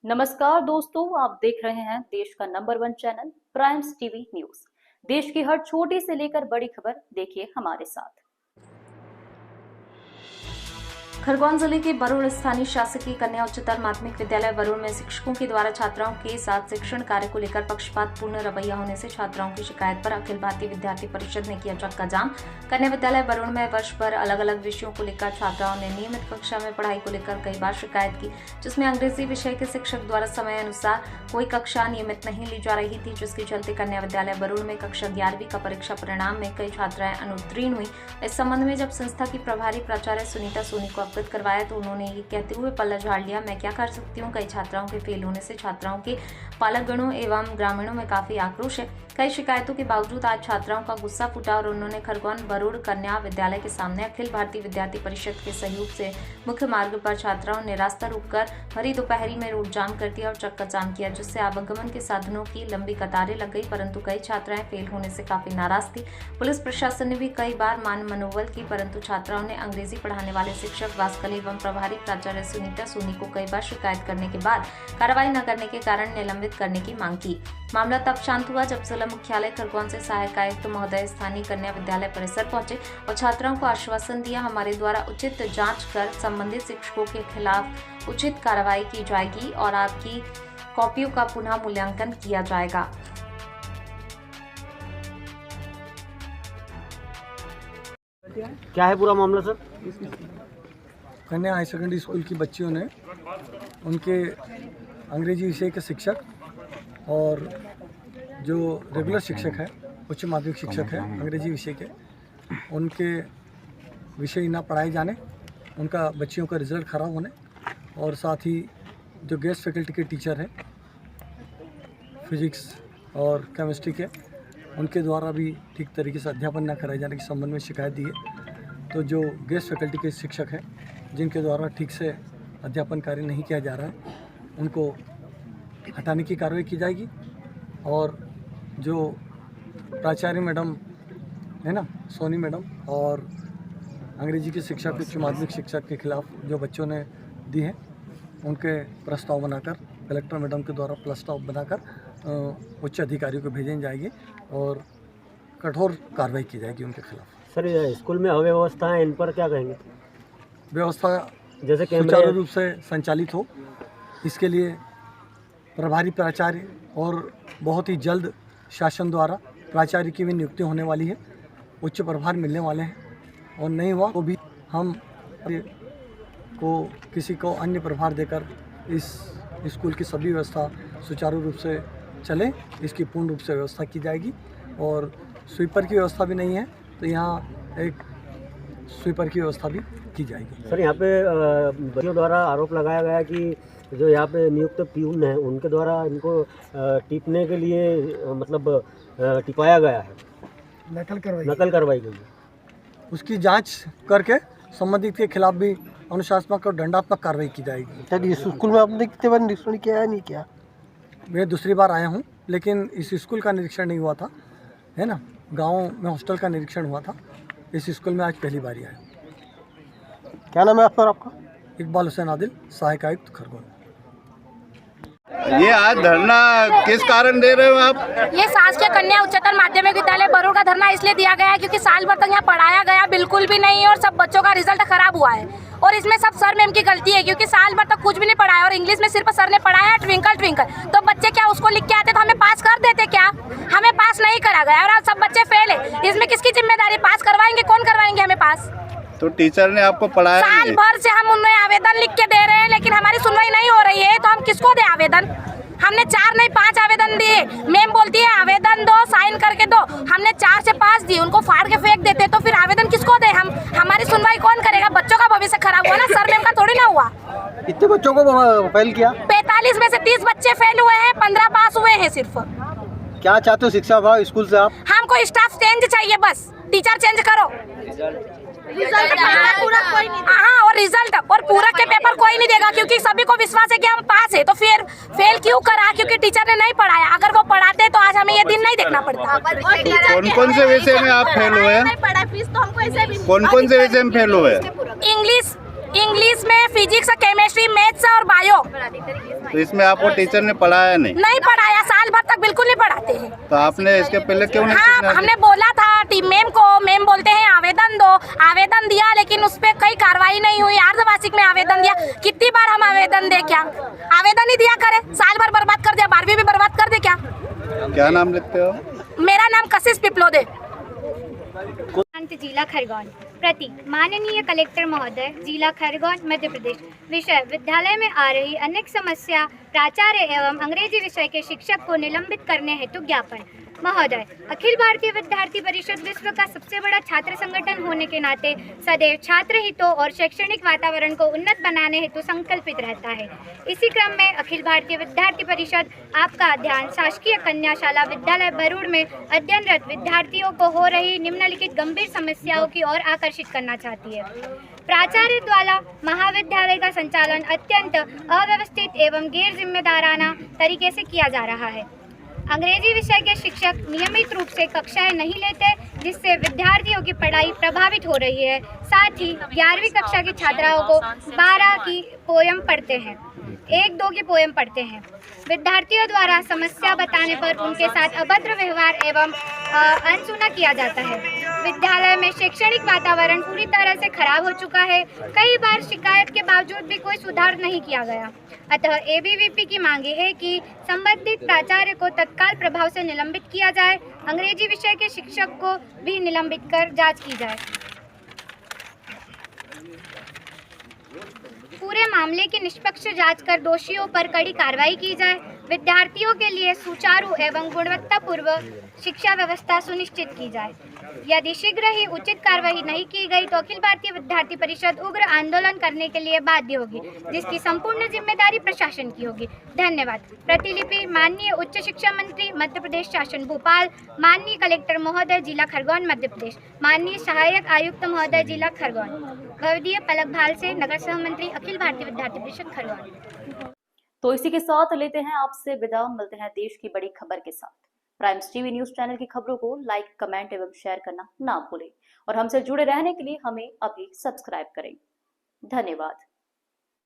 नमस्कार दोस्तों, आप देख रहे हैं देश का number 1 channel primes TV news. देश की हर छोटी से लेकर बड़ी खबर देखिए हमारे साथ। खरगोन जिले के बरूड़ स्थानीय शासकीय कन्या उच्चतर माध्यमिक विद्यालय बरूड़ में शिक्षकों के द्वारा छात्राओं के साथ शिक्षण कार्य को लेकर पक्षपातपूर्ण रवैया होने से छात्राओं की शिकायत पर अखिल भारतीय विद्यार्थी परिषद ने किया चक्का जाम। कन्या विद्यालय बरूड़ में वर्ष भर अलग अलग विषयों को लेकर छात्राओं ने नियमित कक्षा में पढ़ाई को लेकर कई बार शिकायत की, जिसमें अंग्रेजी विषय के शिक्षक द्वारा समय अनुसार कोई कक्षा नियमित नहीं ली जा रही थी, जिसके चलते कन्या विद्यालय बरूड़ में कक्षा 11वीं का परीक्षा परिणाम में कई छात्राएं अनुत्तीर्ण हुई। इस संबंध में जब संस्था की प्रभारी प्राचार्य सुनीता सोनी को अवगत करवाया तो उन्होंने ये कहते हुए पल्ला झाड़ लिया, मैं क्या कर सकती हूँ। कई छात्राओं के फेल होने से छात्राओं के पालकगणों एवं ग्रामीणों में काफी आक्रोश है। कई शिकायतों के बावजूद आज छात्राओं का गुस्सा फूटा और उन्होंने खरगोन बरूड़ कन्या विद्यालय के सामने अखिल भारतीय विद्यार्थी परिषद के सहयोग से मुख्य मार्ग पर छात्राओं ने रास्ता रोककर भरी दोपहरी में रोड जाम कर दिया और चक्का जाम किया, जिससे आवागमन के साधनों की लंबी कतारें लग गई। परंतु कई छात्राएं फेल होने से काफी नाराज थी। पुलिस प्रशासन ने भी कई बार मान मनोबल की, परंतु छात्राओं ने अंग्रेजी पढ़ाने वाले शिक्षक वास्कल एवं प्रभारी प्राचार्य सुनीता सोनी को कई बार शिकायत करने के बाद कार्रवाई न करने के कारण निलंबित करने की मांग की। मामला तब शांत हुआ जब जिला मुख्यालय खरगोन से सहायक आयुक्त महोदय स्थानीय कन्या विद्यालय परिसर पहुंचे और छात्राओं को आश्वासन दिया, हमारे द्वारा उचित जांच कर संबंधित शिक्षकों के खिलाफ उचित कार्रवाई की जाएगी और आपकी कॉपियों का पुनः मूल्यांकन किया जाएगा। क्या है पूरा मामला सर? कन्या हाई सेकेंडरी स्कूल की बच्चियों ने उनके अंग्रेजी विषय के शिक्षक और जो रेगुलर शिक्षक है, उच्च माध्यमिक शिक्षक है अंग्रेजी विषय के, उनके विषय ना पढ़ाए जाने, उनका बच्चियों का रिज़ल्ट ख़राब होने और साथ ही जो गेस्ट फैकल्टी के टीचर हैं फिजिक्स और केमिस्ट्री के, उनके द्वारा भी ठीक तरीके से अध्यापन न कराए जाने के संबंध में शिकायत दी है। तो जो गेस्ट फैकल्टी के शिक्षक हैं जिनके द्वारा ठीक से अध्यापन कार्य नहीं किया जा रहा है, उनको हटाने की कार्रवाई की जाएगी और जो प्राचार्य मैडम है ना, सोनी मैडम, और अंग्रेजी के शिक्षक, उच्च माध्यमिक शिक्षक के खिलाफ जो बच्चों ने दी है, उनके प्रस्ताव बनाकर कलेक्टर मैडम के द्वारा प्रस्ताव बनाकर उच्च अधिकारियों को भेजने जाएगी और कठोर कार्रवाई की जाएगी उनके खिलाफ। सर, स्कूल में अव्यवस्था है, इन पर क्या कहेंगे? व्यवस्था जैसे सुचारू रूप से संचालित हो, इसके लिए प्रभारी प्राचार्य और बहुत ही जल्द शासन द्वारा प्राचार्य की भी नियुक्ति होने वाली है, उच्च प्रभार मिलने वाले हैं और नहीं हुआ तो भी हम को किसी को अन्य प्रभार देकर इस स्कूल की सभी व्यवस्था सुचारू रूप से चले, इसकी पूर्ण रूप से व्यवस्था की जाएगी। और स्वीपर की व्यवस्था भी नहीं है तो यहाँ एक स्वीपर की व्यवस्था भी की जाएगी। सर, यहाँ पे बच्चों द्वारा आरोप लगाया गया कि जो यहाँ पे नियुक्त प्यून है उनके द्वारा इनको टिपने के लिए मतलब टिपाया गया है, नकल करवाई गई है। उसकी जांच करके संबंधित के खिलाफ भी अनुशासनात्मक और दंडात्मक कार्रवाई की जाएगी। सर, इस स्कूल में आपने कितने बार निरीक्षण किया है? नहीं किया? मैं दूसरी बार आया हूँ, लेकिन इस स्कूल का निरीक्षण नहीं हुआ था, है ना, गांव में हॉस्टल का निरीक्षण हुआ था। इस स्कूल में आज पहली बार आया। क्या नाम है सर आपका? इकबाल हुसैन आदिल, सहायक आयुक्त खरगोन। ये आज धरना किस कारण दे रहे हो आप? ये शासकीय कन्या उच्चतर माध्यमिक विद्यालय बरूड़ का धरना इसलिए दिया गया है क्योंकि साल भर तक यहाँ पढ़ाया गया बिल्कुल भी नहीं है और सब बच्चों का रिजल्ट खराब हुआ है और इसमें सब सर मैम की गलती है क्योंकि साल भर तक कुछ भी नहीं पढ़ाया और इंग्लिश में सिर्फ सर ने पढ़ाया है ट्विंकल ट्विंकल। तो बच्चे क्या उसको लिख के आते तो हमें पास कर देते? क्या हमें पास नहीं करा गया और आज सब बच्चे फेल है। इसमें किसकी जिम्मेदारी? पास करवाएंगे कौन? करवाएंगे हमें पास? तो टीचर ने आपको पढ़ाया? साल भर से हम उन्हें आवेदन लिख के दे रहे हैं लेकिन हमारी सुनवाई नहीं हो रही है, तो हम किसको दे आवेदन? हमने 4 नहीं 5 आवेदन दिए, मैम बोलती है आवेदन दो, साइन करके दो। हमने 4 से 5 दिए, उनको फाड़ के फेंक देते, तो फिर आवेदन किसको दे हम? हमारी सुनवाई कौन करेगा? बच्चों का भविष्य खराब हुआ ना, सर मैम का थोड़ी ना हुआ। कितने बच्चों को फेल किया? 45 में से 30 बच्चे फेल हुए हैं, 15 पास हुए हैं सिर्फ। क्या चाहते हो शिक्षा विभाग स्कूल से आप? हमको स्टाफ चेंज चाहिए, बस टीचर चेंज करो। हाँ, और रिजल्ट और पूरक के पेपर कोई नहीं देगा क्योंकि सभी को विश्वास है कि हम पास है, तो फिर फेल क्यों करा? क्योंकि टीचर ने नहीं पढ़ाया। अगर वो पढ़ाते तो आज हमें ये दिन नहीं देखना पड़ता। कौन कौन से विषय में आप फेल हुए हैं? फीस तो हमको ऐसे भी कौन कौन से विषय में फेल हुए? इंग्लिश, इंग्लिश में, फिजिक्स, केमिस्ट्री, मैथ्स और बायो। तो इसमें आपको टीचर ने पढ़ाया नहीं पढ़ाया, साल भर तक बिल्कुल नहीं पढ़ाते हैं। तो आपने इसके पहले क्यों नहीं हाँ, सीखना? हमने बोला था टीम मैम को, मैम बोलते हैं आवेदन दो, आवेदन दिया लेकिन उस पर कई कार्रवाई नहीं हुई। अर्धवार्षिक में आवेदन दिया, कितनी बार हम आवेदन दे, क्या आवेदन ही दिया करे, साल भर बर्बाद कर दिया, 12वीं भी बर्बाद कर दे क्या। क्या नाम लिखते हो? मेरा नाम कशिश पिपलोदे। जिला खरगोन। प्रतीक माननीय कलेक्टर महोदय, जिला खरगोन, मध्य प्रदेश। विषय विद्यालय में आ रही अनेक समस्या, प्राचार्य एवं अंग्रेजी विषय के शिक्षक को निलंबित करने हेतु ज्ञापन। महोदय, अखिल भारतीय विद्यार्थी परिषद विश्व का सबसे बड़ा छात्र संगठन होने के नाते सदैव छात्र हितों और शैक्षणिक वातावरण को उन्नत बनाने हेतु संकल्पित रहता है। इसी क्रम में अखिल भारतीय विद्यार्थी परिषद आपका ध्यान शासकीय कन्या शाला विद्यालय बरूड़ में अध्ययनरत विद्यार्थियों को हो रही निम्नलिखित गंभीर समस्याओं की ओर आकर्षित करना चाहती है। प्राचार्य द्वारा महाविद्यालय का संचालन अत्यंत अव्यवस्थित एवं गैर जिम्मेदाराना तरीके से किया जा रहा है। अंग्रेजी विषय के शिक्षक नियमित रूप से कक्षाएं नहीं लेते, जिससे विद्यार्थियों की पढ़ाई प्रभावित हो रही है। साथ ही 11वीं कक्षा की छात्राओं को 12 की पोयम पढ़ते हैं, 1-2 की पोयम पढ़ते हैं। विद्यार्थियों द्वारा समस्या बताने पर उनके साथ अभद्र व्यवहार एवं अनसुना किया जाता है। विद्यालय में शैक्षणिक वातावरण पूरी तरह से खराब हो चुका है। कई बार शिकायत के बावजूद भी कोई सुधार नहीं किया गया। अतः एबीवीपी की मांगे है कि संबंधित प्राचार्य को तत्काल प्रभाव से निलंबित किया जाए। अंग्रेजी विषय के शिक्षक को भी निलंबित कर जांच की जाए। पूरे मामले की निष्पक्ष जांच कर दोषियों पर कड़ी कार्रवाई की जाए। विद्यार्थियों के लिए सुचारू एवं गुणवत्तापूर्ण शिक्षा व्यवस्था सुनिश्चित की जाए। यदि शीघ्र ही उचित कार्रवाई नहीं की गई तो अखिल भारतीय विद्यार्थी परिषद उग्र आंदोलन करने के लिए बाध्य होगी, जिसकी संपूर्ण जिम्मेदारी प्रशासन की होगी। धन्यवाद। प्रतिलिपि माननीय उच्च शिक्षा मंत्री मध्य प्रदेश शासन भोपाल, माननीय कलेक्टर महोदय जिला खरगोन मध्य प्रदेश, माननीय सहायक आयुक्त महोदय जिला खरगोन। भवदीय पलक भाल से नगर सहमंत्री अखिल भारतीय विद्यार्थी परिषद खरगोन। तो इसी के साथ लेते हैं आपसे विदा, मिलते हैं देश की बड़ी खबर के साथ। प्राइम्स टीवी न्यूज चैनल की खबरों को लाइक, कमेंट एवं शेयर करना ना भूलें और हमसे जुड़े रहने के लिए हमें अभी सब्सक्राइब करें। धन्यवाद।